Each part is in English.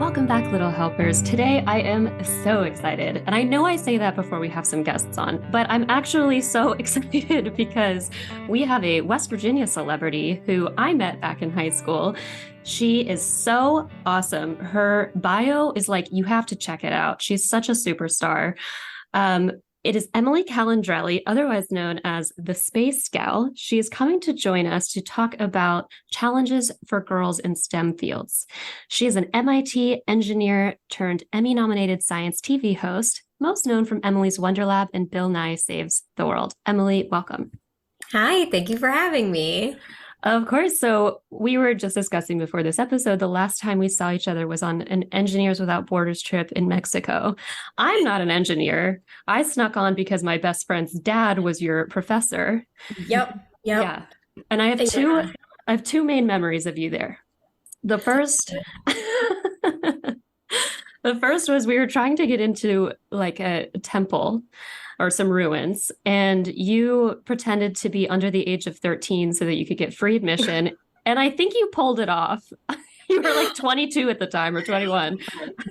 Welcome back, little helpers. Today I am so excited. And I know I say that before we have some guests on, but I'm actually so excited because we have a West Virginia celebrity who I met back in high school. She is so awesome. Her bio is like, you have to check it out. She's such a superstar. Um, it is Emily Calandrelli, otherwise known as the Space Gal. She is coming to join us to talk about challenges for girls in STEM fields. She is an MIT engineer turned Emmy-nominated science TV host, most known from Emily's Wonder Lab and Bill Nye Saves the World. Emily, welcome. Hi, thank you for having me. Of course. So we were just discussing before this episode, the last time we saw each other was on an Engineers Without Borders trip in Mexico. I'm not an engineer. I snuck on because my best friend's dad was your professor. Yep. Yeah. And I have two main memories of you there. The first the first was we were trying to get into like a temple or some ruins, and you pretended to be under the age of 13 so that you could get free admission. And I think you pulled it off. You were like 22 at the time or 21.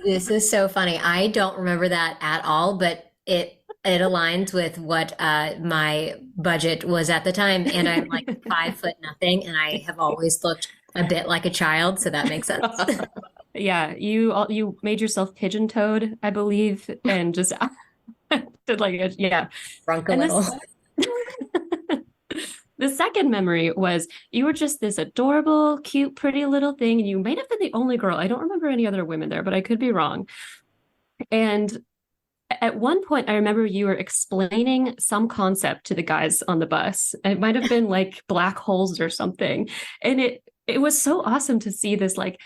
This is so funny. I don't remember that at all, but it aligns with what my budget was at the time. And I'm like 5 foot nothing, and I have always looked a bit like a child, so that makes sense. Yeah, you made yourself pigeon-toed, I believe, and just did like a yeah. Drunk a And little. the second memory was you were just this adorable, cute, pretty little thing, and you might have been the only girl. I don't remember any other women there, but I could be wrong. And at one point, I remember you were explaining some concept to the guys on the bus. It might have been like black holes or something. And it was so awesome to see this like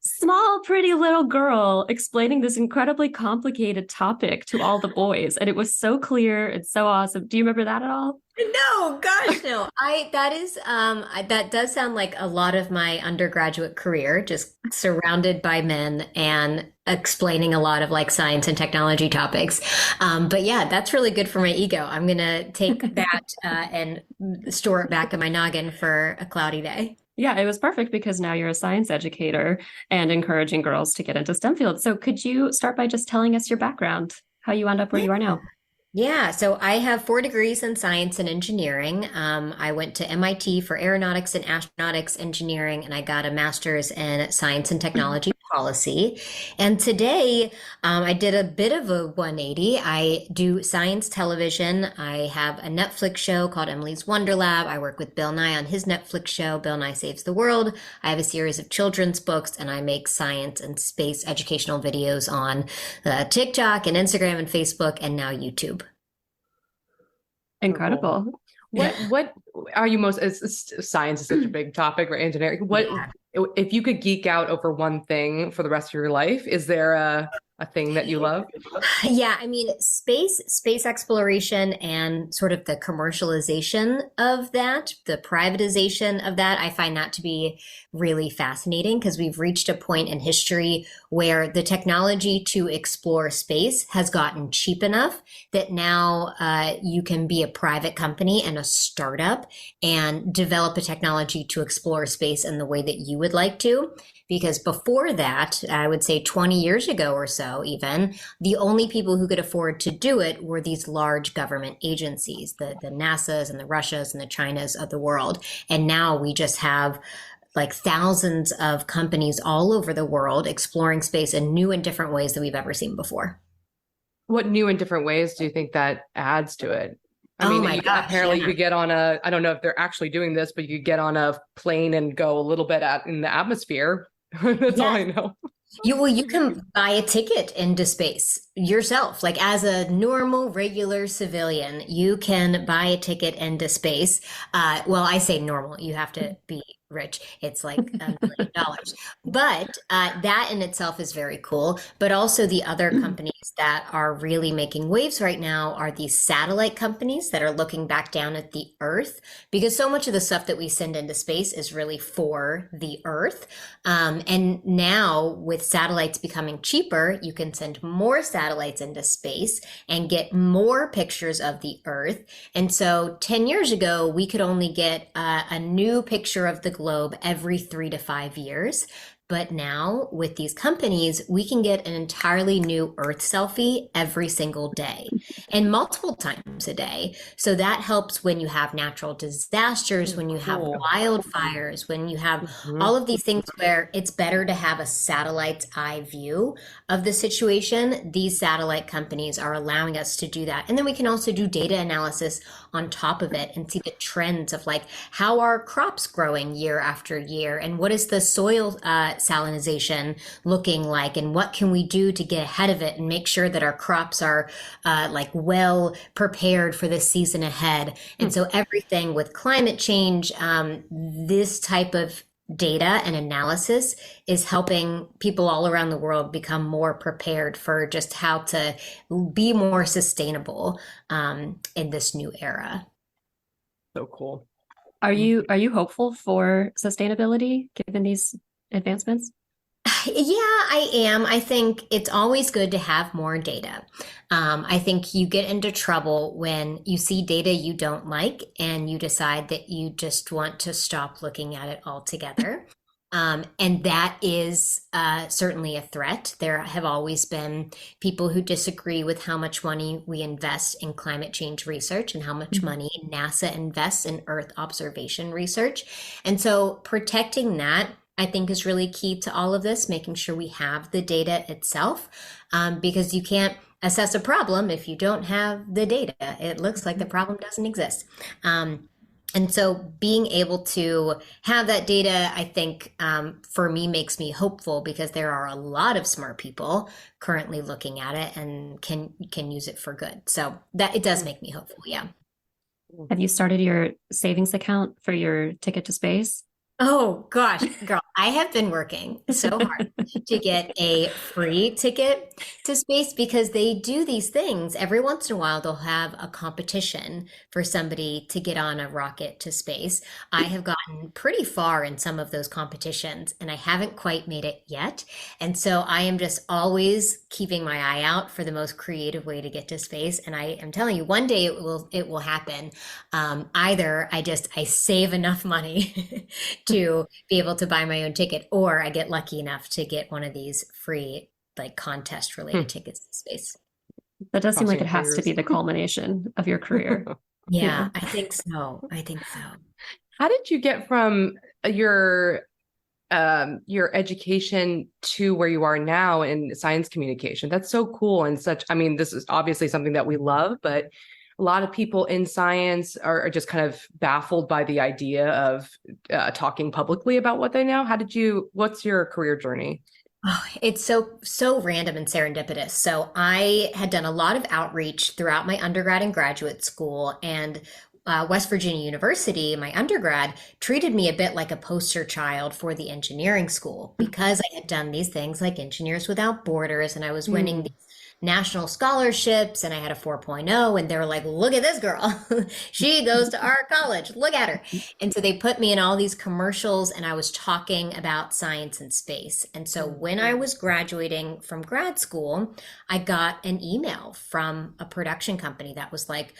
small, pretty little girl explaining this incredibly complicated topic to all the boys. And it was so clear and so awesome. Do you remember that at all? No, gosh, no. That does sound like a lot of my undergraduate career, just surrounded by men and explaining a lot of like science and technology topics. But yeah, that's really good for my ego. I'm gonna take that and store it back in my noggin for a cloudy day. Yeah, it was perfect because now you're a science educator and encouraging girls to get into STEM fields. So could you start by just telling us your background, how you wound up where you are now? Yeah, so I have 4 degrees in science and engineering. I went to MIT for aeronautics and astronautics engineering, and I got a master's in science and technology policy. And today, I did a bit of a 180. I do science television. I have a Netflix show called Emily's Wonder Lab. I work with Bill Nye on his Netflix show, Bill Nye Saves the World. I have a series of children's books, and I make science and space educational videos on TikTok and Instagram and Facebook and now YouTube. Incredible. What are you most, science is such a big topic, right? Engineering. What, if you could geek out over one thing for the rest of your life, is there a thing that you love? Yeah, I mean, space exploration and sort of the commercialization of that, the privatization of that, I find that to be really fascinating because we've reached a point in history where the technology to explore space has gotten cheap enough that now you can be a private company and a startup and develop a technology to explore space in the way that you would like to. Because before that, I would say 20 years ago or so even, the only people who could afford to do it were these large government agencies, the NASAs and the Russias and the Chinas of the world. And now we just have like thousands of companies all over the world exploring space in new and different ways that we've ever seen before. What new and different ways do you think that adds to it? I Oh mean, my gosh, apparently yeah. you could get on I don't know if they're actually doing this, but you could get on a plane and go a little bit out in the atmosphere. That's all I know. You can buy a ticket into space yourself. Like as a normal, regular civilian, you can buy a ticket into space. Well, I say normal. You have to be rich. It's like $1 million. But that in itself is very cool. But also the other companies that are really making waves right now are these satellite companies that are looking back down at the Earth, because so much of the stuff that we send into space is really for the Earth. And now with satellites becoming cheaper, you can send more satellites into space and get more pictures of the Earth. And so 10 years ago, we could only get a new picture of the globe every 3 to 5 years. But now with these companies, we can get an entirely new Earth selfie every single day and multiple times a day. So that helps when you have natural disasters, when you have Cool. wildfires, when you have Mhm. all of these things where it's better to have a satellite's eye view of the situation. These satellite companies are allowing us to do that. And then we can also do data analysis on top of it and see the trends of like how are crops growing year after year and what is the soil salinization looking like and what can we do to get ahead of it and make sure that our crops are like well prepared for the season ahead. And so everything with climate change, this type of data and analysis is helping people all around the world become more prepared for just how to be more sustainable in this new era. So cool. Are you hopeful for sustainability given these advancements? Yeah, I am. I think it's always good to have more data. I think you get into trouble when you see data you don't like and you decide that you just want to stop looking at it altogether. And that is certainly a threat. There have always been people who disagree with how much money we invest in climate change research and how much money NASA invests in Earth observation research. And so protecting that I think is really key to all of this, making sure we have the data itself, because you can't assess a problem if you don't have the data. It looks like the problem doesn't exist. And so being able to have that data, I think, for me makes me hopeful because there are a lot of smart people currently looking at it and can use it for good. So that it does make me hopeful. Yeah. Have you started your savings account for your ticket to space? Oh gosh, girl, I have been working so hard to get a free ticket to space because they do these things. Every once in a while, they'll have a competition for somebody to get on a rocket to space. I have gotten pretty far in some of those competitions and I haven't quite made it yet. And so I am just always keeping my eye out for the most creative way to get to space. And I am telling you, one day it will happen. Either I save enough money to be able to buy my own ticket, or I get lucky enough to get one of these free like contest related tickets to space. That does seem like it Crossing has to be fingers. the culmination of your career. Yeah, I think so. I think so. How did you get from your education to where you are now in science communication? That's so cool and such. I mean, this is obviously something that we love, but a lot of people in science are just kind of baffled by the idea of talking publicly about what they know. What's your career journey? Oh, it's so random and serendipitous. So I had done a lot of outreach throughout my undergrad and graduate school, and West Virginia University, my undergrad, treated me a bit like a poster child for the engineering school because I had done these things like Engineers Without Borders, and I was winning these national scholarships, and I had a 4.0, and they were like, look at this girl. She goes to our college. Look at her. And so they put me in all these commercials, and I was talking about science and space. And so when I was graduating from grad school, I got an email from a production company that was like,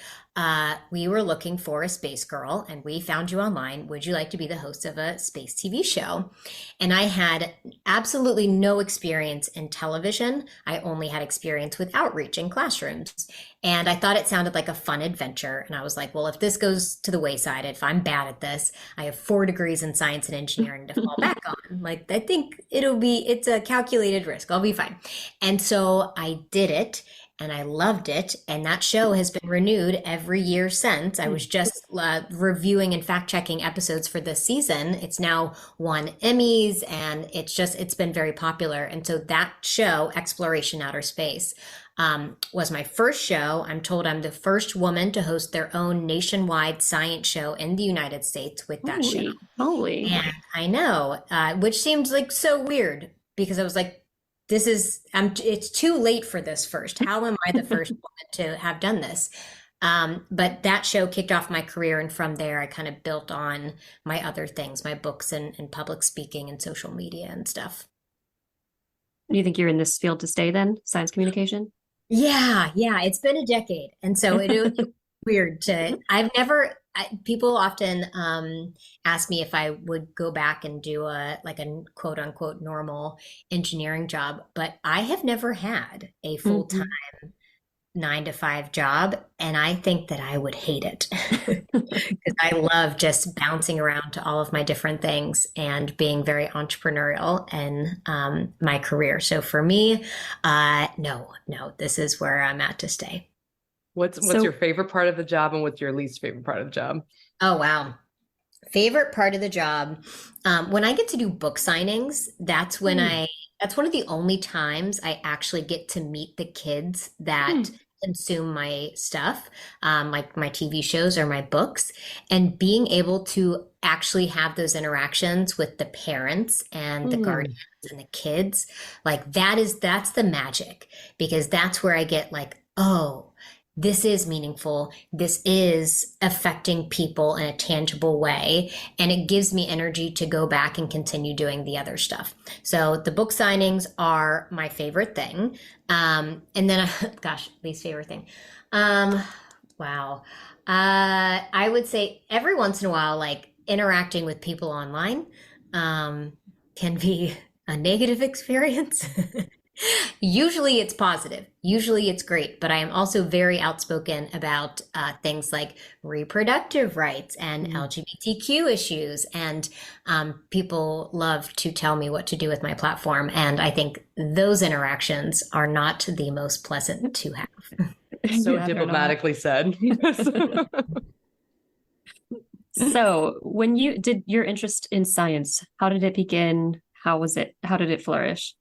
we were looking for a space girl and we found you online. Would you like to be the host of a space TV show? And I had absolutely no experience in television. I only had experience with outreach in classrooms. And I thought it sounded like a fun adventure. And I was like, well, if this goes to the wayside, if I'm bad at this, I have 4 degrees in science and engineering to fall back on. Like, I think it's a calculated risk. I'll be fine. And so I did it. And I loved it. And that show has been renewed every year since. I was just reviewing and fact checking episodes for this season. It's now won Emmys and it's been very popular. And so that show, Xploration Outer Space, was my first show. I'm told I'm the first woman to host their own nationwide science show in the United States with that show. Holy. And I know, which seems like so weird because I was like, it's too late for this first. How am I the first woman to have done this? But that show kicked off my career. And from there, I kind of built on my other things, my books and public speaking and social media and stuff. Do you think you're in this field to stay then? Science communication? Yeah. It's been a decade. And so it was weird people often ask me if I would go back and do a quote unquote normal engineering job, but I have never had a full time Mhm. 9 to 5 job, and I think that I would hate it because I love just bouncing around to all of my different things and being very entrepreneurial in my career. So for me, no, this is where I'm at to stay. What's your So, favorite part of the job and what's your least favorite part of the job? Oh, wow. Favorite part of the job, when I get to do book signings, Hmm. that's one of the only times I actually get to meet the kids that hmm, consume my stuff, like my TV shows or my books, and being able to actually have those interactions with the parents and the guardians Hmm. and the kids, like that's the magic, because that's where I get like, oh, this is meaningful. This is affecting people in a tangible way. And it gives me energy to go back and continue doing the other stuff. So the book signings are my favorite thing. And then, gosh, least favorite thing. Um, wow. I would say every once in a while, like interacting with people online, um, can be a negative experience. Usually it's positive. Usually it's great. But I am also very outspoken about things like reproductive rights and Hmm. LGBTQ issues. And people love to tell me what to do with my platform. And I think those interactions are not the most pleasant to have. So yeah, they're not. diplomatically said. So, when you did your interest in science, how did it begin? How was it? How did it flourish?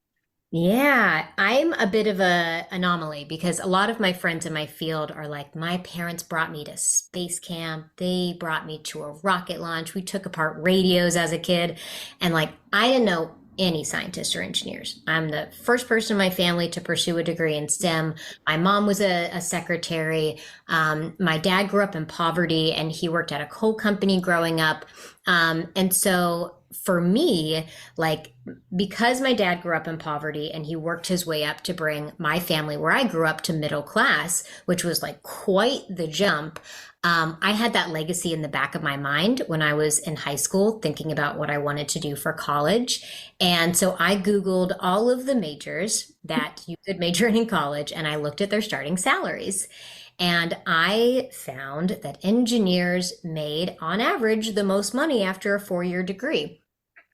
Yeah, I'm a bit of a anomaly because a lot of my friends in my field are like, my parents brought me to space camp. They brought me to a rocket launch. We took apart radios as a kid. And like, I didn't know any scientists or engineers. I'm the first person in my family to pursue a degree in STEM. My mom was a secretary. My dad grew up in poverty and he worked at a coal company growing up. And so for me, like, because my dad grew up in poverty and he worked his way up to bring my family where I grew up to middle class, which was like quite the jump. I had that legacy in the back of my mind when I was in high school, thinking about what I wanted to do for college. And so I Googled all of the majors that you could major in college and I looked at their starting salaries. And I found that engineers made, on average, the most money after a 4 year degree.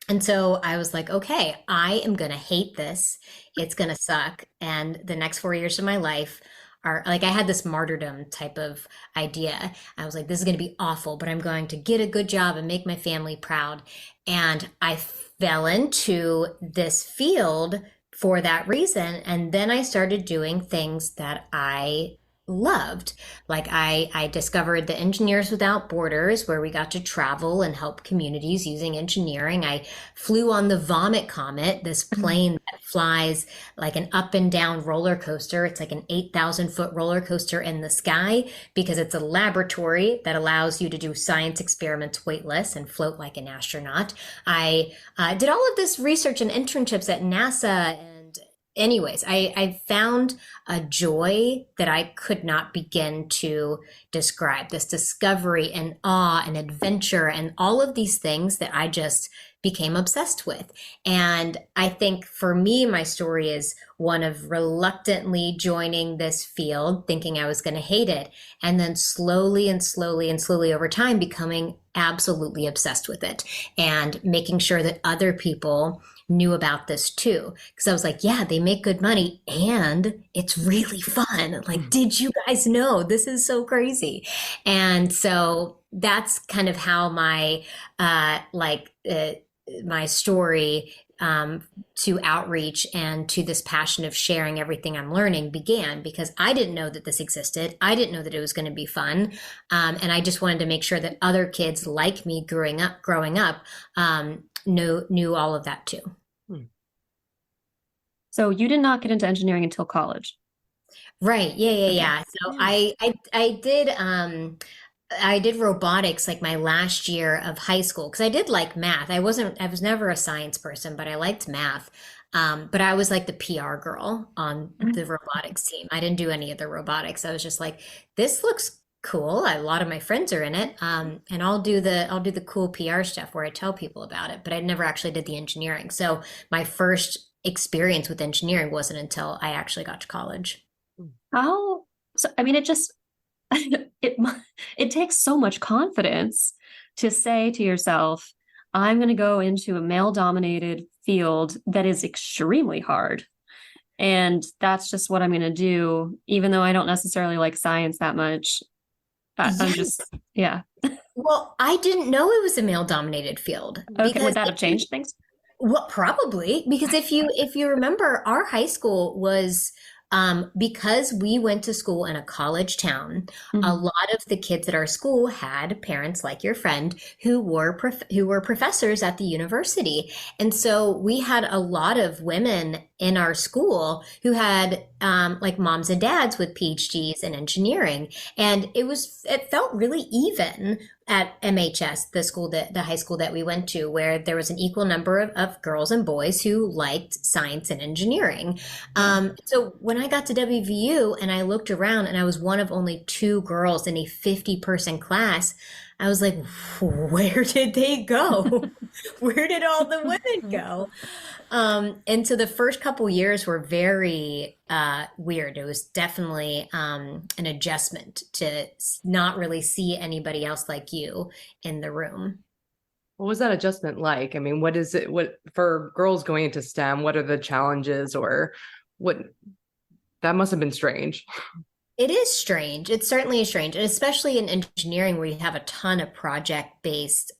And so I was like, okay, I am going to hate this. It's going to suck. And the next 4 years of my life are like, I had this martyrdom type of idea. I was like, this is going to be awful, but I'm going to get a good job and make my family proud. And I fell into this field for that reason. And then I started doing things that I loved. Like I discovered the Engineers Without Borders, where we got to travel and help communities using engineering. I flew on the Vomit Comet, this plane that flies like an up and down roller coaster. It's like an 8,000-foot roller coaster in the sky because it's a laboratory that allows you to do science experiments weightless and float like an astronaut. I did all of this research and internships at NASA. And anyways, I found a joy that I could not begin to describe, this discovery and awe and adventure and all of these things that I just became obsessed with. And I think for me, my story is one of reluctantly joining this field, thinking I was going to hate it, and then slowly and slowly and slowly over time becoming absolutely obsessed with it and making sure that other people knew about this too. Because I was like, yeah, they make good money and it's really fun. Like, did you guys know this is so crazy? And so that's kind of how my story to outreach and to this passion of sharing everything I'm learning began, because I didn't know that this existed. I didn't know that it was going to be fun. And I just wanted to make sure that other kids like me growing up, knew all of that too. So, you did not get into engineering until college. Right. Yeah, yeah, Okay. yeah. So Yeah. I did robotics like my last year of high school because I did like math. I was never a science person, but I liked math. But I was like the PR girl on the robotics team. I didn't do any of the robotics. I was just like, this looks cool. A lot of my friends are in it. And I'll do the cool PR stuff where I tell people about it, but I never actually did the engineering. So my first experience with engineering wasn't until I actually got to college. How, so, I mean, it just, it, it takes so much confidence to say to yourself, I'm going to go into a male dominated field that is extremely hard. And that's just what I'm going to do, even though I don't necessarily like science that much. I'm Yes. just, yeah. Well, I didn't know it was a male dominated field Okay. Would because that have changed things? well, probably because if you remember, our high school was because we went to school in a college town. A Mhm. lot of the kids at our school had parents like your friend who were professors at the university, and so we had a lot of women in our school who had like moms and dads with PhDs in engineering, and it felt really even at MHS, the high school that we went to, where there was an equal number of girls and boys who liked science and engineering. So when I got to WVU and I looked around and I was one of only two girls in a 50-person class, I was like, where did they go? Where did all the women go? And so the first couple years were very weird. It was definitely an adjustment to not really see anybody else like you in the room. What was that adjustment like? I mean, what is it, what for girls going into STEM, what are the challenges or what that must have been strange. It is strange. It certainly is strange, and especially in engineering where you have a ton of project-based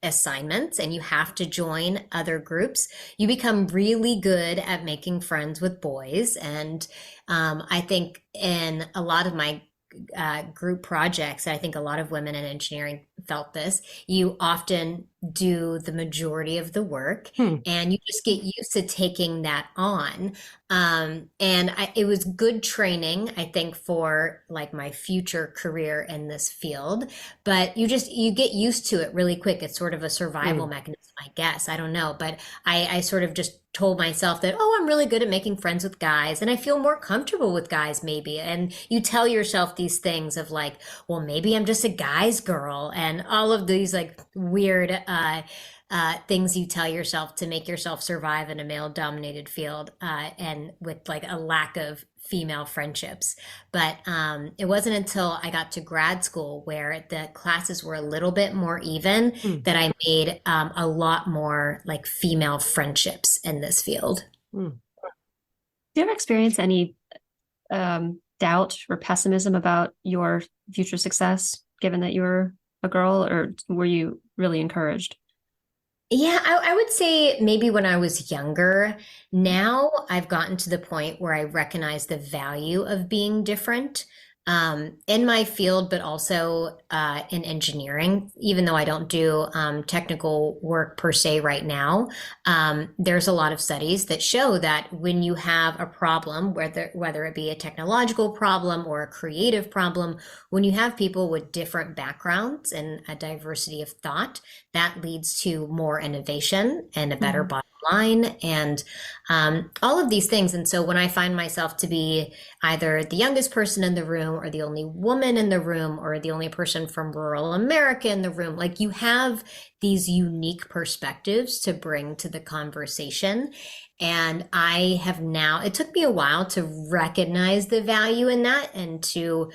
assignments and you have to join other groups. You become really good at making friends with boys, and I think in a lot of my group projects, I think a lot of women in engineering felt this. You often do the majority of the work, Hmm. and you just get used to taking that on. It was good training, I think, for like my future career in this field. But you get used to it really quick. It's sort of a survival Hmm. mechanism, I guess. I don't know, but I sort of just told myself that, oh, I'm really good at making friends with guys and I feel more comfortable with guys maybe. And you tell yourself these things of like, well, maybe I'm just a guy's girl and all of these like weird things you tell yourself to make yourself survive in a male dominated field and with like a lack of female friendships. But it wasn't until I got to grad school where the classes were a little bit more even Hmm. that I made a lot more like female friendships in this field. Hmm. Do you ever experience any doubt or pessimism about your future success, given that you were a girl, or were you really encouraged? Yeah, I would say maybe when I was younger. Now I've gotten to the point where I recognize the value of being different in my field, but also in engineering. Even though I don't do technical work per se right now, there's a lot of studies that show that when you have a problem, whether it be a technological problem or a creative problem, when you have people with different backgrounds and a diversity of thought, that leads to more innovation and a better Mhm. bottom line and all of these things. And so when I find myself to be either the youngest person in the room or the only woman in the room or the only person from rural America in the room, like you have these unique perspectives to bring to the conversation. And I have now, it took me a while to recognize the value in that and to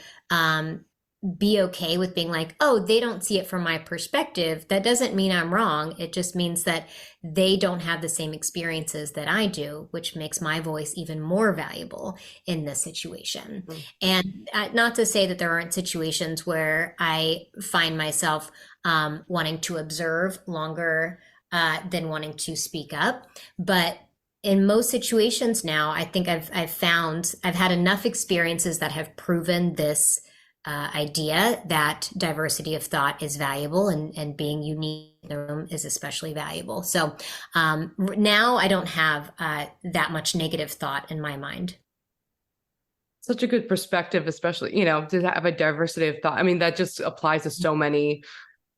be okay with being like, oh, they don't see it from my perspective. That doesn't mean I'm wrong. It just means that they don't have the same experiences that I do, which makes my voice even more valuable in this situation. Hmm. And not to say that there aren't situations where I find myself wanting to observe longer than wanting to speak up, but in most situations now, I think I've had enough experiences that have proven this idea that diversity of thought is valuable and being unique in the room is especially valuable. So now I don't have that much negative thought in my mind. Such a good perspective, especially, you know, to have a diversity of thought. I mean, that just applies to so many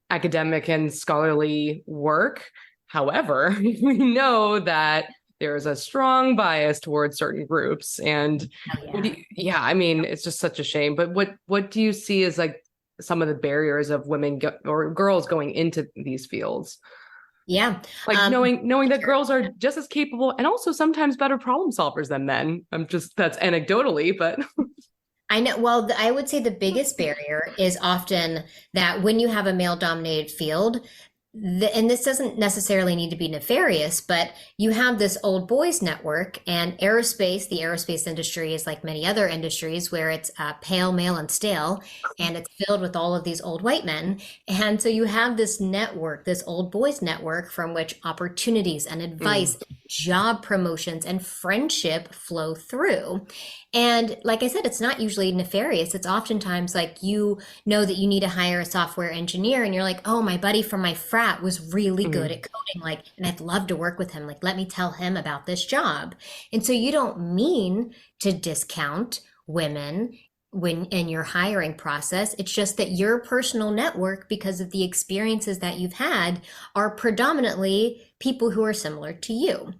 academic and scholarly work. However, we know that there's a strong bias towards certain groups. And Oh, yeah. yeah, I mean, it's just such a shame. But what do you see as like some of the barriers of women or girls going into these fields? Yeah. Like knowing that girls are just as capable and also sometimes better problem solvers than men. That's anecdotally, but I know. Well, I would say the biggest barrier is often that when you have a male dominated field, and this doesn't necessarily need to be nefarious, but you have this old boys network and aerospace. The aerospace industry is like many other industries where it's pale, male, and stale, and it's filled with all of these old white men. And so you have this network, this old boys network from which opportunities and advice, job promotions, and friendship flow through. And like I said, it's not usually nefarious. It's oftentimes like you know that you need to hire a software engineer and you're like, oh, my buddy from my frat was really good at coding, like, and I'd love to work with him. Like, let me tell him about this job. And so you don't mean to discount women when in your hiring process. It's just that your personal network, because of the experiences that you've had, are predominantly people who are similar to you.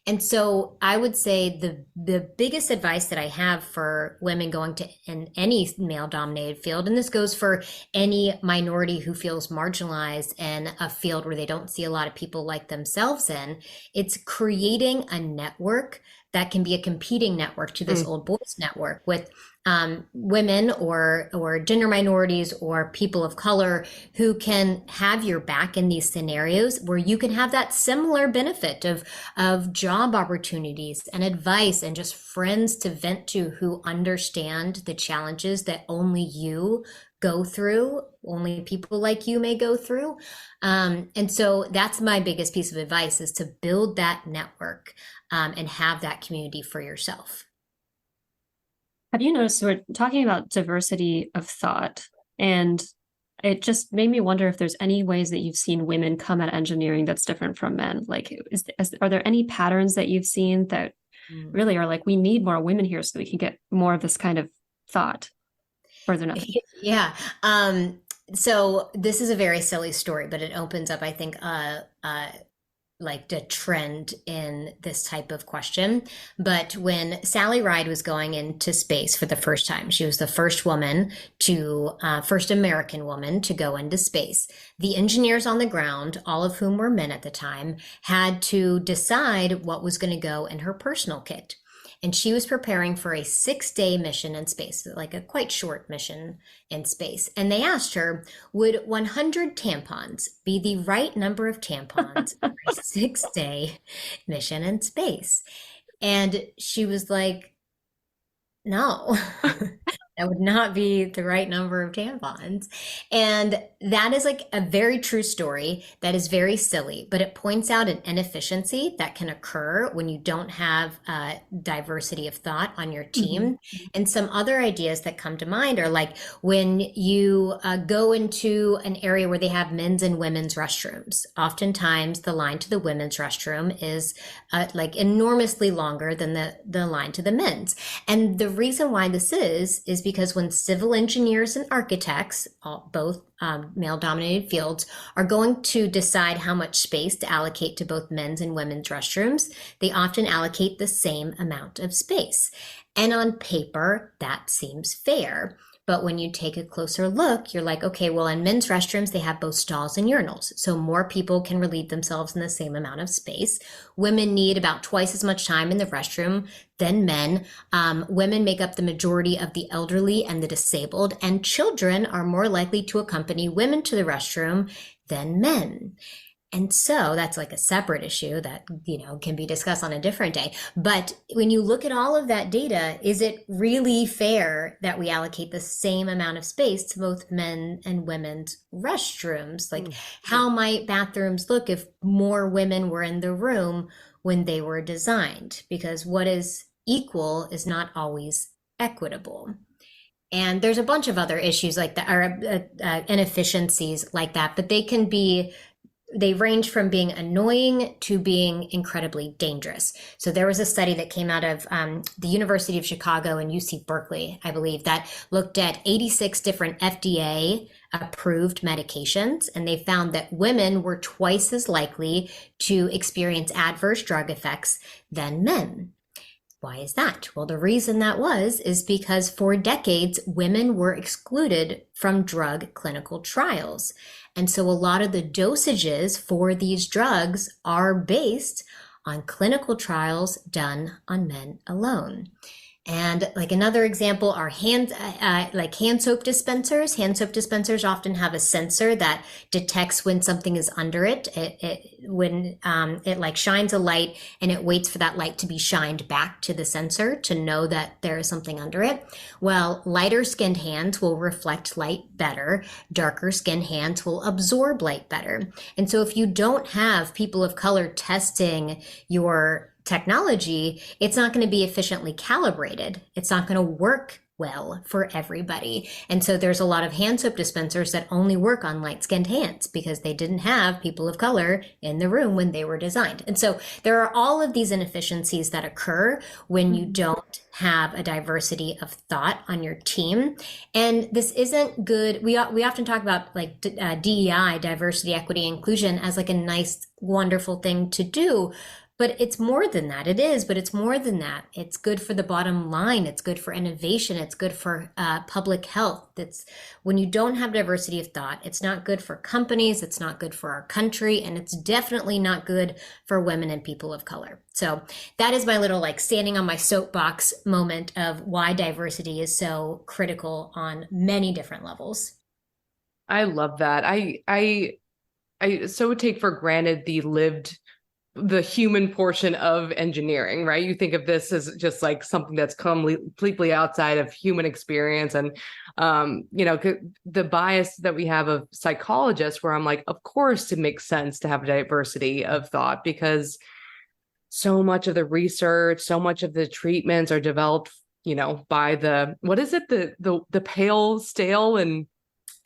And so I would say the biggest advice that I have for women going to in any male dominated field, and this goes for any minority who feels marginalized in a field where they don't see a lot of people like themselves in, it's creating a network that can be a competing network to this old boys network with women or gender minorities or people of color who can have your back in these scenarios where you can have that similar benefit of job opportunities and advice and just friends to vent to who understand the challenges that only you go through, only people like you may go through. And so that's my biggest piece of advice, is to build that network and have that community for yourself. Have you noticed we're talking about diversity of thought, and it just made me wonder if there's any ways that you've seen women come at engineering that's different from men? Like, are there any patterns that you've seen that really are like, we need more women here so we can get more of this kind of thought? Or is there nothing? Yeah. So this is a very silly story, but it opens up, I think, like the trend in this type of question. But when Sally Ride was going into space for the first time, she was the first woman first American woman to go into space. The engineers on the ground, all of whom were men at the time, had to decide what was going to go in her personal kit. And she was preparing for a 6-day mission in space, like a quite short mission in space. And they asked her, would 100 tampons be the right number of tampons for a 6-day mission in space? And she was like, no, that would not be the right number of tampons. And that is like a very true story that is very silly, but it points out an inefficiency that can occur when you don't have diversity of thought on your team. And some other ideas that come to mind are like when you go into an area where they have men's and women's restrooms. Oftentimes the line to the women's restroom is like enormously longer than the line to the men's. And the reason why this is because when civil engineers and architects, both male dominated fields, are going to decide how much space to allocate to both men's and women's restrooms, they often allocate the same amount of space. And on paper, that seems fair. But when you take a closer look, you're like, okay, well, in men's restrooms, they have both stalls and urinals. So more people can relieve themselves in the same amount of space. Women need about twice as much time in the restroom than men. Women make up the majority of the elderly and the disabled, and children are more likely to accompany women to the restroom than men. And so that's like a separate issue that, can be discussed on a different day. But when you look at all of that data, is it really fair that we allocate the same amount of space to both men and women's restrooms? Like, how might bathrooms look if more women were in the room when they were designed? Because what is equal is not always equitable. And there's a bunch of other issues like that, or inefficiencies like that, but they can be they range from being annoying to being incredibly dangerous. So there was a study that came out of the University of Chicago and UC Berkeley, I believe, that looked at 86 different FDA approved medications, and they found that women were twice as likely to experience adverse drug effects than men. Why is that? Well, the reason that is because for decades, women were excluded from drug clinical trials. And so a lot of the dosages for these drugs are based on clinical trials done on men alone. And like another example are hand soap dispensers. Hand soap dispensers often have a sensor that detects when something is under it. When it like shines a light and it waits for that light to be shined back to the sensor to know that there is something under it. Well, lighter skinned hands will reflect light better. Darker skinned hands will absorb light better. And so if you don't have people of color testing your technology, it's not going to be efficiently calibrated. It's not going to work well for everybody. And so there's a lot of hand soap dispensers that only work on light-skinned hands because they didn't have people of color in the room when they were designed. And so there are all of these inefficiencies that occur when you don't have a diversity of thought on your team. And this isn't good. We often talk about like DEI, diversity, equity, inclusion as like a nice, wonderful thing to do. But it's more than that. It is, but it's more than that. It's good for the bottom line. It's good for innovation. It's good for public health. It's when you don't have diversity of thought, it's not good for companies. It's not good for our country. And it's definitely not good for women and people of color. So that is my little like standing on my soapbox moment of why diversity is so critical on many different levels. I love that. I so take for granted the human portion of engineering, right? You think of this as just like something that's completely outside of human experience. And, the bias that we have of psychologists where I'm like, of course, it makes sense to have a diversity of thought because so much of the research, so much of the treatments are developed, by what is it? The pale, stale, and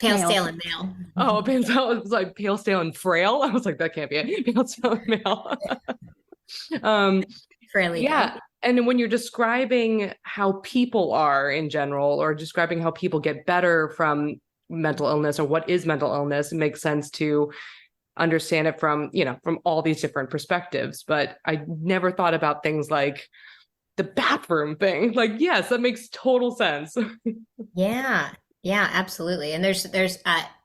Pale, stale, and male. Oh, pale, stale. It was like pale, stale, and frail. I was like, that can't be it. Pale, stale, and male. Fairly yeah. good. And when you're describing how people are in general, or describing how people get better from mental illness or what is mental illness, it makes sense to understand it from all these different perspectives. But I never thought about things like the bathroom thing. Like, yes, that makes total sense. Yeah. Yeah, absolutely. And there's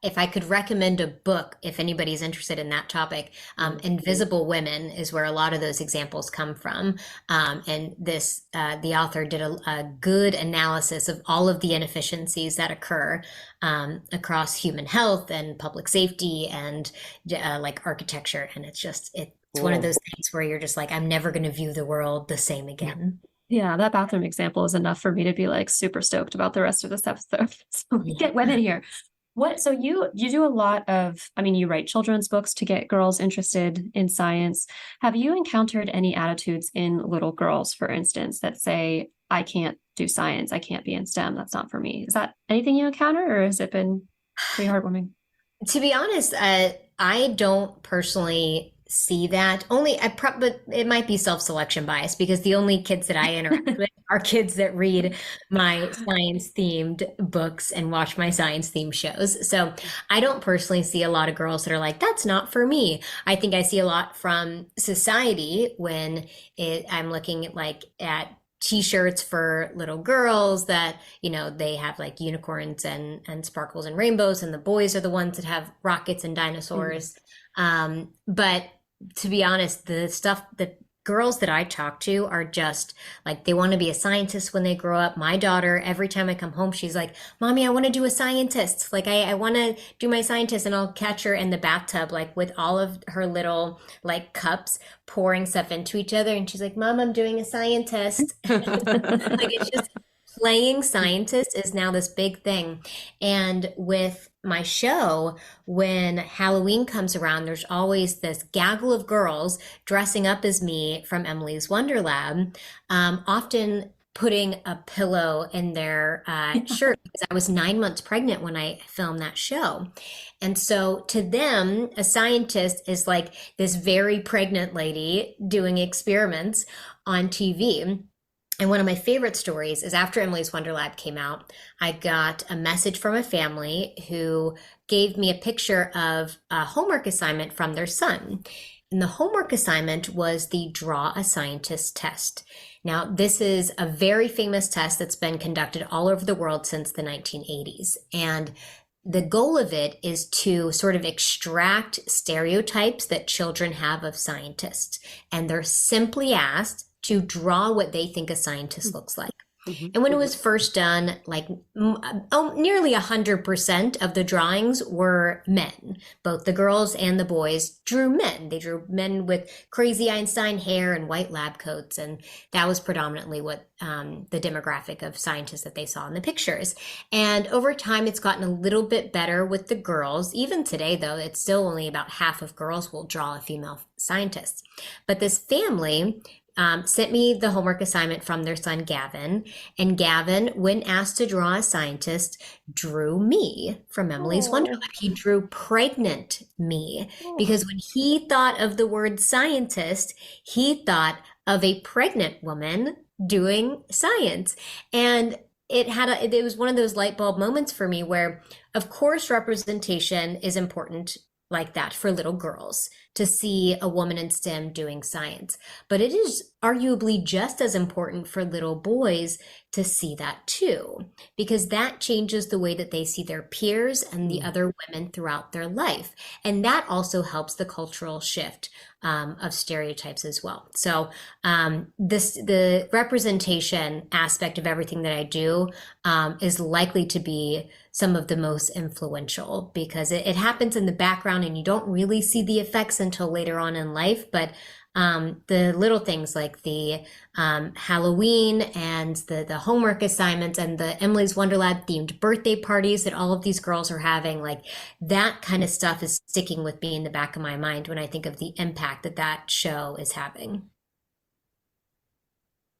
if I could recommend a book, if anybody's interested in that topic, Invisible Women is where a lot of those examples come from. And the author did a good analysis of all of the inefficiencies that occur across human health and public safety and like architecture. And it's one of those things where you're just like, I'm never going to view the world the same again. Yeah, that bathroom example is enough for me to be like super stoked about the rest of this episode. So get women here. So you do a lot of, you write children's books to get girls interested in science. Have you encountered any attitudes in little girls, for instance, that say, I can't do science, I can't be in STEM, that's not for me? Is that anything you encounter, or has it been pretty heartwarming? To be honest, I don't personally see that. But it might be self-selection bias because the only kids that I interact with are kids that read my science themed books and watch my science themed shows. So I don't personally see a lot of girls that are like, that's not for me. I think I see a lot from society when I'm looking at t-shirts for little girls that, they have like unicorns and sparkles and rainbows, and the boys are the ones that have rockets and dinosaurs. But to be honest, the girls that I talk to are just like, they want to be a scientist when they grow up. My daughter, every time I come home, she's like, Mommy, I want to do a scientist. Like, I want to do my scientist. And I'll catch her in the bathtub, like with all of her little like cups pouring stuff into each other. And she's like, Mom, I'm doing a scientist. Like, it's just playing scientist is now this big thing. And with my show, when Halloween comes around, there's always this gaggle of girls dressing up as me from Emily's Wonder Lab. Often putting a pillow in their shirt because I was 9 months pregnant when I filmed that show. And so to them, a scientist is like this very pregnant lady doing experiments on TV. And one of my favorite stories is after Emily's Wonder Lab came out, I got a message from a family who gave me a picture of a homework assignment from their son. And the homework assignment was the Draw a Scientist test. Now, this is a very famous test that's been conducted all over the world since the 1980s. And the goal of it is to sort of extract stereotypes that children have of scientists. And they're simply asked to draw what they think a scientist looks like. And when it was first done, like nearly 100% of the drawings were men. Both the girls and the boys drew men. They drew men with crazy Einstein hair and white lab coats. And that was predominantly what the demographic of scientists that they saw in the pictures. And over time, it's gotten a little bit better with the girls. Even today, though, it's still only about half of girls will draw a female scientist. But this family sent me the homework assignment from their son, Gavin. And Gavin, when asked to draw a scientist, drew me from Emily's Wonderland. He drew pregnant me because when he thought of the word scientist, he thought of a pregnant woman doing science. And it was one of those light bulb moments for me where, of course, representation is important like that for little girls to see a woman in STEM doing science. But it is arguably just as important for little boys to see that too, because that changes the way that they see their peers and the other women throughout their life. And that also helps the cultural shift of stereotypes as well. So the representation aspect of everything that I do is likely to be some of the most influential because it happens in the background and you don't really see the effects until later on in life. But the little things like the Halloween and the homework assignments and the Emily's Wonderland themed birthday parties that all of these girls are having, like that kind of stuff is sticking with me in the back of my mind when I think of the impact that that show is having.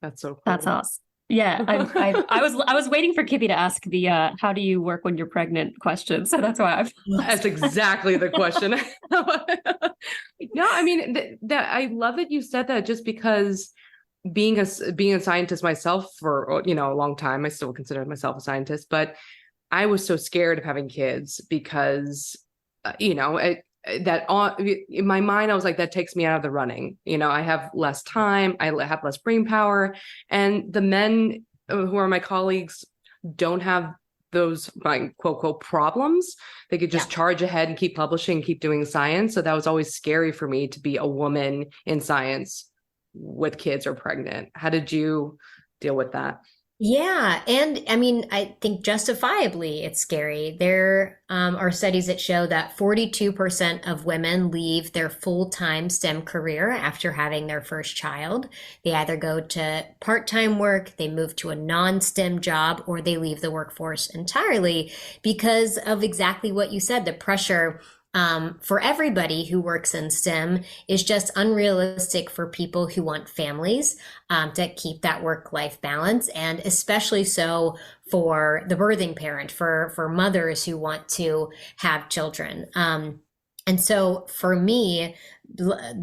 That's so cool. That's awesome. Yeah, I was waiting for Kippy to ask the how do you work when you're pregnant question, so that's why that's exactly the question. No, I mean that I love that you said that just because being a scientist myself for a long time, I still consider myself a scientist, but I was so scared of having kids because in my mind, I was like, that takes me out of the running. I have less time. I have less brain power. And the men who are my colleagues don't have those, my quote, quote, problems. They could just charge ahead and keep publishing, keep doing science. So that was always scary for me to be a woman in science with kids or pregnant. How did you deal with that? Yeah. And I mean, I think justifiably it's scary. There are studies that show that 42% of women leave their full-time STEM career after having their first child. They either go to part-time work, they move to a non-STEM job, or they leave the workforce entirely because of exactly what you said, the pressure for everybody who works in STEM is just unrealistic for people who want families to keep that work-life balance, and especially so for the birthing parent, for mothers who want to have children. And so for me,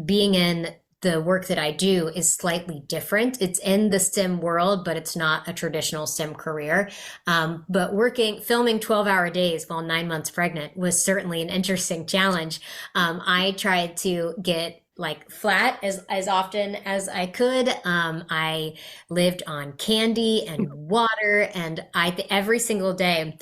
being in the work that I do is slightly different. It's in the STEM world, but it's not a traditional STEM career. But filming 12-hour days while 9 months pregnant was certainly an interesting challenge. I tried to get like flat as often as I could. I lived on candy and water, and every single day,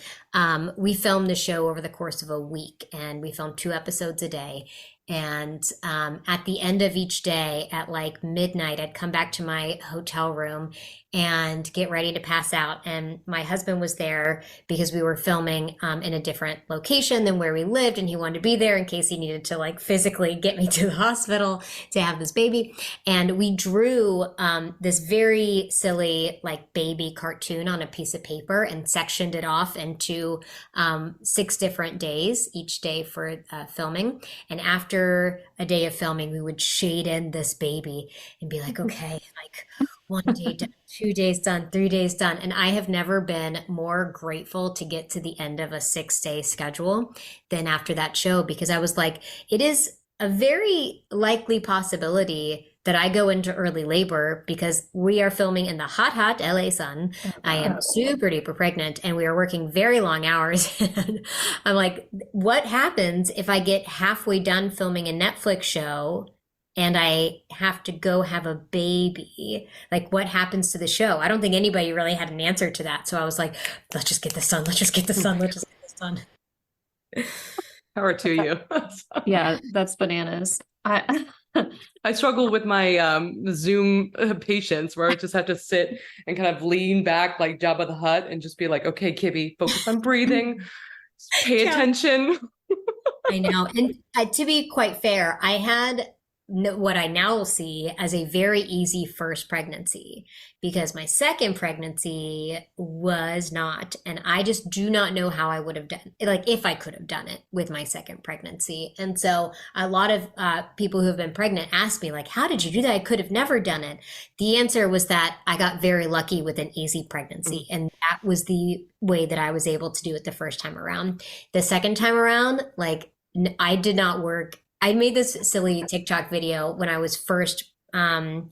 we filmed the show over the course of a week, and we filmed 2 episodes a day. And at the end of each day at like midnight, I'd come back to my hotel room and get ready to pass out. And my husband was there because we were filming in a different location than where we lived. And he wanted to be there in case he needed to like physically get me to the hospital to have this baby. And we drew this very silly like baby cartoon on a piece of paper and sectioned it off into 6 different days, each day for filming. And after a day of filming, we would shade in this baby and be like, okay, like, 1 day done, 2 days done, 3 days done. And I have never been more grateful to get to the end of a 6-day schedule than after that show, because I was like, it is a very likely possibility that I go into early labor because we are filming in the hot, hot LA sun. Oh, I am God. super duper pregnant and we are working very long hours. And I'm like, what happens if I get halfway done filming a Netflix show and I have to go have a baby? Like, what happens to the show? I don't think anybody really had an answer to that. So I was like, let's just get this done. Let's just get this done. Let's just get this done. Power to you. Yeah, that's bananas. I I struggle with my Zoom patience where I just have to sit and kind of lean back like Jabba the Hutt and just be like, okay, Kibby, focus on breathing, pay Yeah. attention. I know. And to be quite fair, I had what I now see as a very easy first pregnancy, because my second pregnancy was not, and I just do not know how I would have done, like if I could have done it with my second pregnancy. And so a lot of people who have been pregnant ask me like, how did you do that? I could have never done it. The answer was that I got very lucky with an easy pregnancy. And that was the way that I was able to do it the first time around. The second time around, like, I did not work. I made this silly TikTok video when I was first, when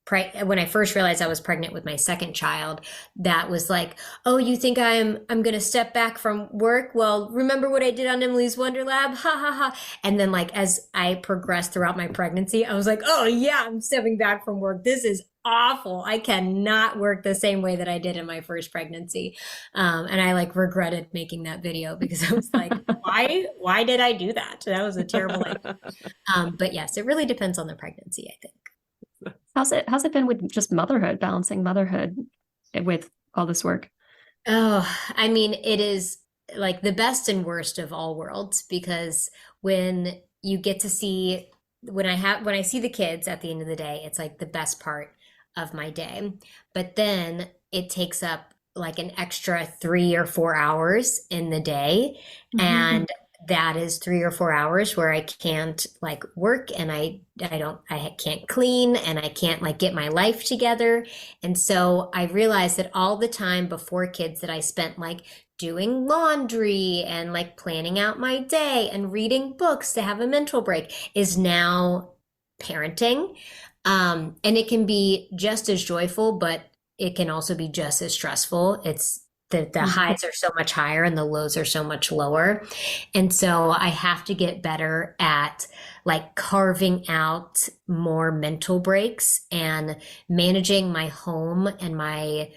I first realized I was pregnant with my second child. That was like, oh, you think I'm gonna step back from work? Well, remember what I did on Emily's Wonder Lab? Ha ha ha. And then like as I progressed throughout my pregnancy, I was like, oh yeah, I'm stepping back from work. This is awful. I cannot work the same way that I did in my first pregnancy. And I like regretted making that video because I was like, why did I do that? That was a terrible idea. But yes, it really depends on the pregnancy, I think. how's it been with just motherhood, balancing motherhood with all this work? Oh, I mean, it is like the best and worst of all worlds, because when you get to see when I see the kids at the end of the day, it's like the best part of my day. But then it takes up like an extra 3 or 4 hours in the day. And that is 3 or 4 hours where I can't like work, and I can't clean, and I can't like get my life together. And so I realized that all the time before kids that I spent like doing laundry and like planning out my day and reading books to have a mental break is now parenting. And it can be just as joyful, but it can also be just as stressful. It's the highs are so much higher and the lows are so much lower. And so I have to get better at like carving out more mental breaks and managing my home and my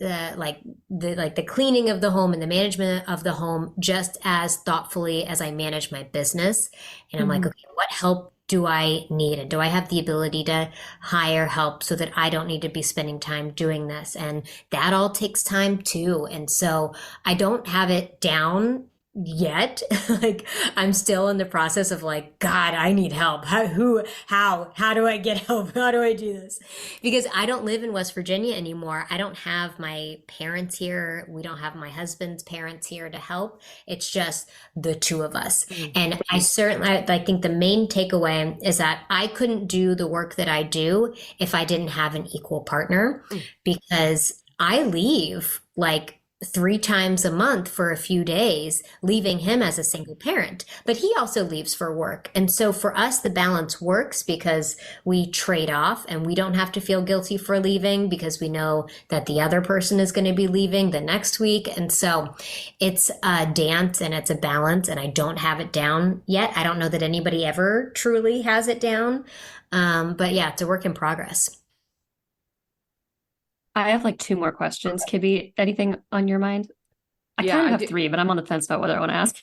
the cleaning of the home and the management of the home just as thoughtfully as I manage my business. And I'm like, okay, what help do I need? And do I have the ability to hire help so that I don't need to be spending time doing this? And that all takes time too. And so I don't have it down yet. Like I'm still in the process of like, God, I need help. How do I get help? How do I do this? Because I don't live in West Virginia anymore. I don't have my parents here. We don't have my husband's parents here to help. It's just the two of us. And I think the main takeaway is that I couldn't do the work that I do if I didn't have an equal partner, because I leave like 3 times a month for a few days, leaving him as a single parent, but he also leaves for work. And so for us, the balance works because we trade off and we don't have to feel guilty for leaving because we know that the other person is going to be leaving the next week. And so it's a dance and it's a balance, and I don't have it down yet. I don't know that anybody ever truly has it down. But yeah, it's a work in progress. I have like 2 more questions. Kibby, anything on your mind? I kind of have 3, but I'm on the fence about whether I want to ask.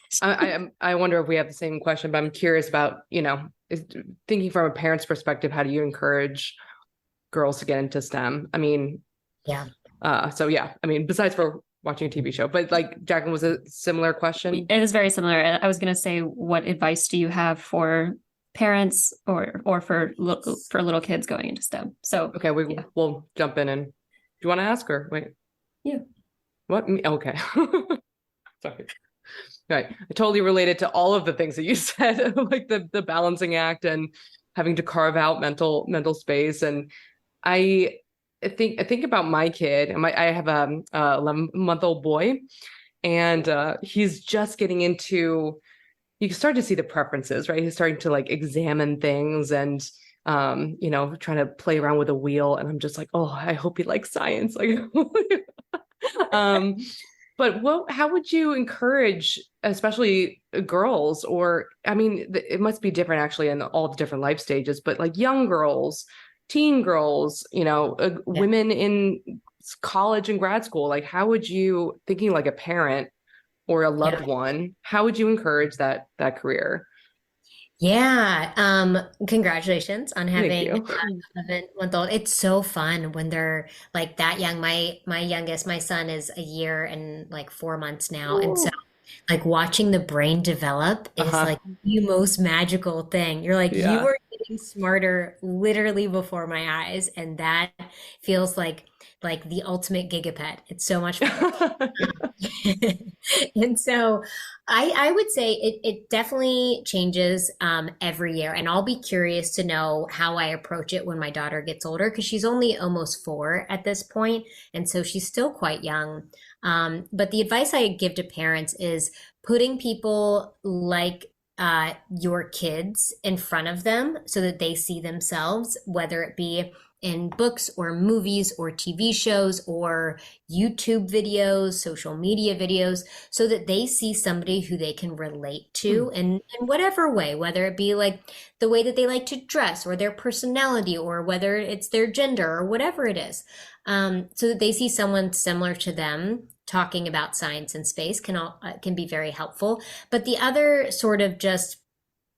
I wonder if we have the same question, but I'm curious about, thinking from a parent's perspective, how do you encourage girls to get into STEM? I mean, yeah. Besides for watching a TV show, but like Jacqueline, was a similar question? It is very similar. I was going to say, what advice do you have for parents or for little kids going into STEM? So okay, we'll jump in. And do you want to ask her? Wait. Yeah. What? Okay. Sorry. Right. I totally related to all of the things that you said, like the balancing act and having to carve out mental space. And I I think about my kid, and I have a 11-month-old boy, and he's just getting into. You can start to see the preferences, right? He's starting to like examine things and trying to play around with a wheel. And I'm just like, oh, I hope he likes science. Like, um, but how would you encourage, especially girls, or I mean, it must be different actually in all the different life stages, but like young girls, teen girls, Yeah. women in college and grad school, like how would you, thinking like a parent or a loved Yeah. one, how would you encourage that career? Yeah. Congratulations on Thank having you. a 11-month old. It's so fun when they're like that young. My youngest, my son is a year and like 4 months now. And so Ooh. like watching the brain develop is Uh-huh. like the most magical thing. You're like, you Yeah. are getting smarter literally before my eyes. And that feels like the ultimate gigapet. It's so much fun. And so I would say it definitely changes every year. And I'll be curious to know how I approach it when my daughter gets older, because she's only almost 4 at this point, and so she's still quite young. But the advice I give to parents is putting people like your kids in front of them so that they see themselves, whether it be in books or movies or TV shows or YouTube videos, social media videos, so that they see somebody who they can relate Hmm. to in whatever way, whether it be like the way that they like to dress or their personality or whether it's their gender or whatever it is. So that they see someone similar to them talking about science and space can be very helpful. But the other sort of just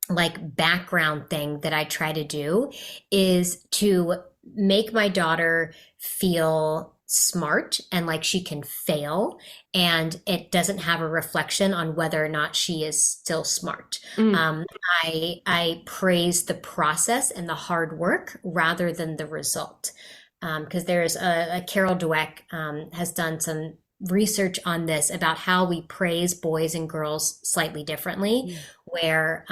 like background thing that I try to do is to make my daughter feel smart and like she can fail, and it doesn't have a reflection on whether or not she is still smart. Mm. um, I praise the process and the hard work rather than the result, because there's a Carol Dweck has done some research on this about how we praise boys and girls slightly differently, Mm. where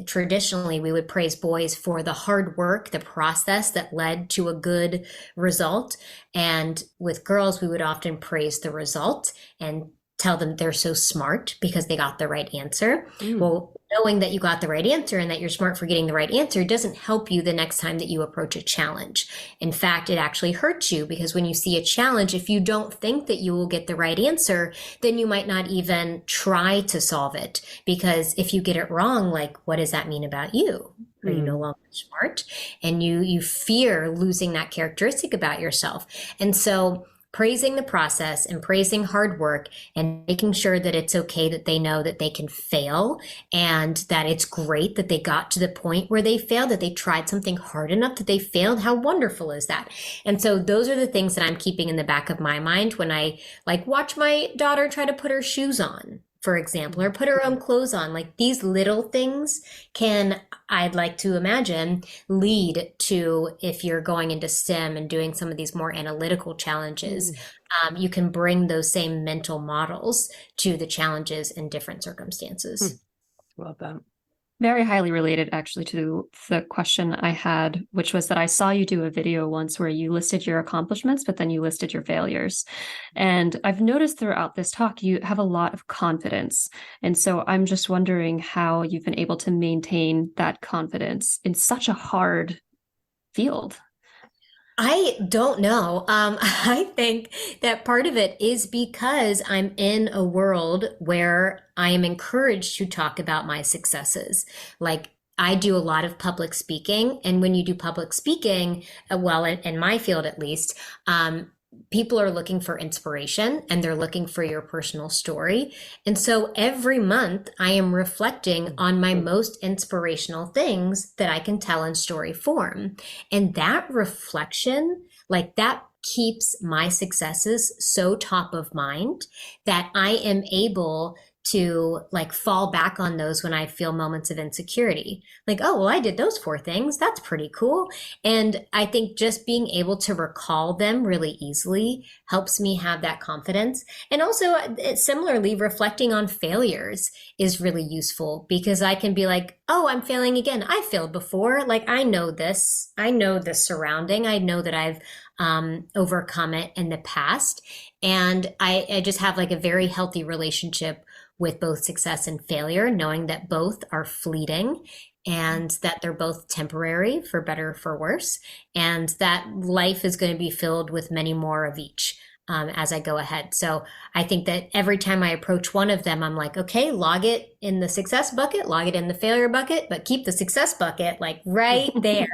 traditionally we would praise boys for the hard work, the process that led to a good result. And with girls, we would often praise the result and tell them they're so smart because they got the right answer. Mm. Well, knowing that you got the right answer and that you're smart for getting the right answer doesn't help you the next time that you approach a challenge. In fact, it actually hurts you, because when you see a challenge, if you don't think that you will get the right answer, then you might not even try to solve it. Because if you get it wrong, like, what does that mean about you? Are you no Mm. longer smart? And you fear losing that characteristic about yourself. And so praising the process and praising hard work and making sure that it's okay that they know that they can fail, and that it's great that they got to the point where they failed, that they tried something hard enough that they failed. How wonderful is that? And so those are the things that I'm keeping in the back of my mind when I like watch my daughter try to put her shoes on, for example, or put her own clothes on. Like, these little things can, I'd like to imagine, lead to, if you're going into STEM and doing some of these more analytical challenges, Mm. you can bring those same mental models to the challenges in different Hmm. circumstances. Love that. Very highly related, actually, to the question I had, which was that I saw you do a video once where you listed your accomplishments, but then you listed your failures. And I've noticed throughout this talk, you have a lot of confidence. And so I'm just wondering how you've been able to maintain that confidence in such a hard field. I don't know. I think that part of it is because I'm in a world where I am encouraged to talk about my successes. Like, I do a lot of public speaking, and when you do public speaking, well, in my field at least, people are looking for inspiration and they're looking for your personal story. And so every month I am reflecting on my most inspirational things that I can tell in story form. And that reflection, like that, keeps my successes so top of mind that I am able to like fall back on those when I feel moments of insecurity. Like, oh, well, I did those 4 things. That's pretty cool. And I think just being able to recall them really easily helps me have that confidence. And also, similarly, reflecting on failures is really useful because I can be like, oh, I'm failing again. I failed before. Like, I know this. I know the surrounding. I know that I've overcome it in the past. And I just have like a very healthy relationship with both success and failure, knowing that both are fleeting and that they're both temporary, for better or for worse, and that life is going to be filled with many more of each as I go ahead. So I think that every time I approach one of them, I'm like, okay, log it in the success bucket, log it in the failure bucket, but keep the success bucket like right there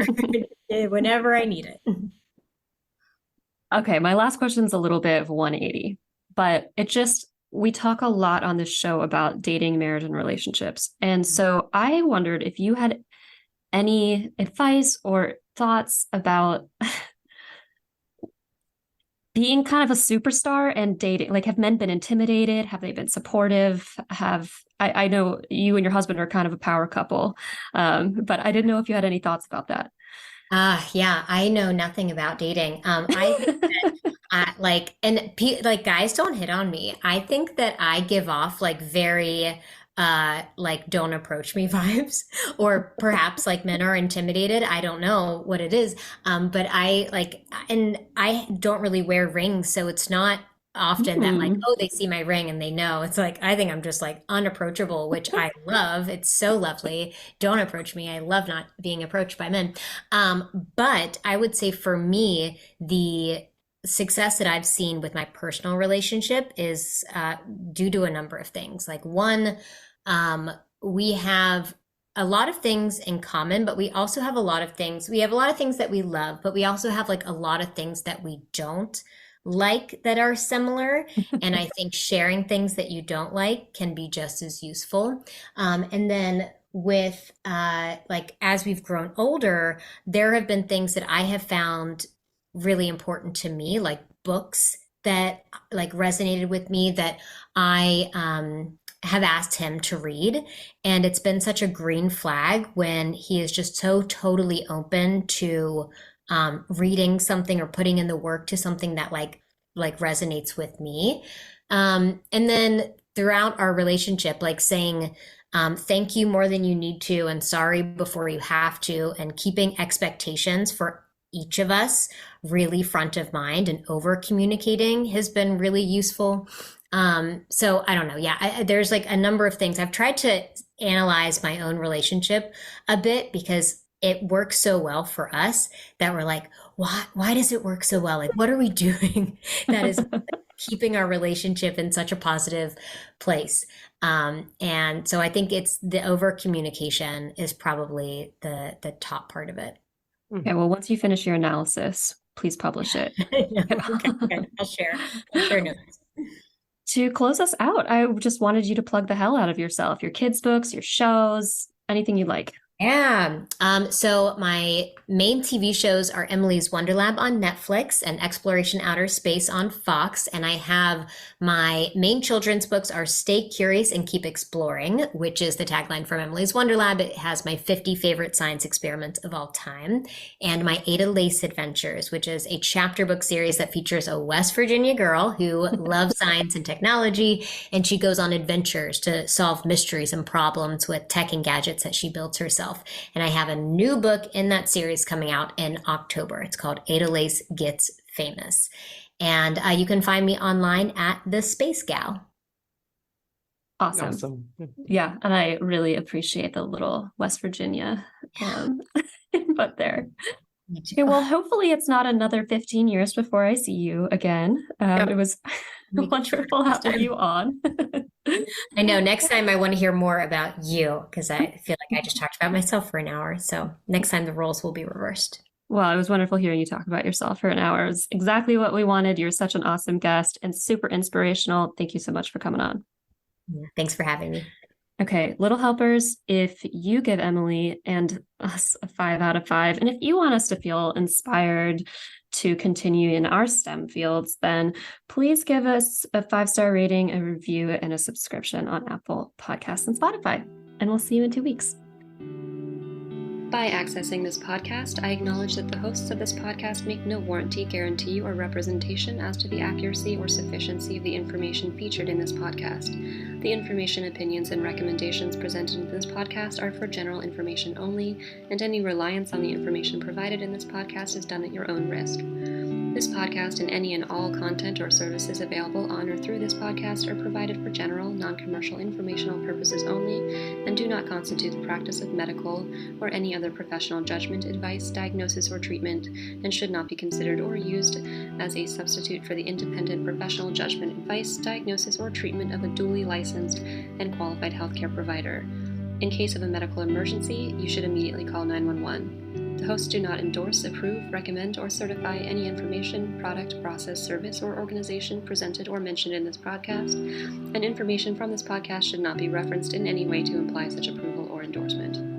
whenever I need it. Okay, my last question is a little bit of 180, but we talk a lot on this show about dating, marriage, and relationships. And so I wondered if you had any advice or thoughts about being kind of a superstar and dating. Like, have men been intimidated? Have they been supportive? I know you and your husband are kind of a power couple, but I didn't know if you had any thoughts about that. Yeah, I know nothing about dating. I think that like guys don't hit on me. I think that I give off like very like don't approach me vibes, or perhaps like men are intimidated. I don't know what it is. But and I don't really wear rings, so it's not often that like, oh, they see my ring and they know. It's like, I think I'm just like unapproachable, which I love. It's so lovely. Don't approach me. I love not being approached by men. But I would say for me, the success that I've seen with my personal relationship is due to a number of things. Like one, we have a lot of things in common, but we also have a lot of things. We have a lot of things that we love, but we also have like a lot of things that we don't like that are similar. And I think sharing things that you don't like can be just as useful. And then with like as we've grown older, there have been things that I have found really important to me, like books that like resonated with me that I have asked him to read. And it's been such a green flag when he is just so totally open to reading something or putting in the work to something that like resonates with me. And then throughout our relationship, like saying thank you more than you need to and sorry before you have to, and keeping expectations for each of us really front of mind and over communicating has been really useful. So I don't know. Yeah, there's like a number of things. I've tried to analyze my own relationship a bit because it works so well for us that we're like, why does it work so well? Like, what are we doing that is keeping our relationship in such a positive place? And so I think it's the over communication is probably the top part of it. Okay, well, once you finish your analysis, please publish it. Okay. I'll share notes. To close us out, I just wanted you to plug the hell out of yourself, your kids' books, your shows, anything you like. Yeah. So my main TV shows are Emily's Wonderlab on Netflix and Xploration Outer Space on Fox. And I have my main children's books are Stay Curious and Keep Exploring, which is the tagline from Emily's Wonderlab. It has my 50 favorite science experiments of all time. And my Ada Lace Adventures, which is a chapter book series that features a West Virginia girl who loves science and technology. And she goes on adventures to solve mysteries and problems with tech and gadgets that she builds herself. And I have a new book in that series coming out in October. It's called Ada Lace Gets Famous. And you can find me online at The Space Gal. Awesome. Yeah. And I really appreciate the little West Virginia input there. Okay, well, hopefully it's not another 15 years before I see you again. It was wonderful having you on. I know. Next time I want to hear more about you because I feel like I just talked about myself for an hour. So next time the roles will be reversed. Well, it was wonderful hearing you talk about yourself for an hour. It was exactly what we wanted. You're such an awesome guest and super inspirational. Thank you so much for coming on. Yeah, thanks for having me. Okay, Little Helpers, if you give Emily and us a 5 out of 5, and if you want us to feel inspired to continue in our STEM fields, then please give us a 5-star rating, a review, and a subscription on Apple Podcasts and Spotify. And we'll see you in 2 weeks. By accessing this podcast, I acknowledge that the hosts of this podcast make no warranty, guarantee, or representation as to the accuracy or sufficiency of the information featured in this podcast. The information, opinions, and recommendations presented in this podcast are for general information only, and any reliance on the information provided in this podcast is done at your own risk. This podcast and any and all content or services available on or through this podcast are provided for general, non-commercial informational purposes only and do not constitute the practice of medical or any other professional judgment, advice, diagnosis, or treatment, and should not be considered or used as a substitute for the independent professional judgment, advice, diagnosis, or treatment of a duly licensed and qualified healthcare provider. In case of a medical emergency, you should immediately call 911. The hosts do not endorse, approve, recommend, or certify any information, product, process, service, or organization presented or mentioned in this podcast, and information from this podcast should not be referenced in any way to imply such approval or endorsement.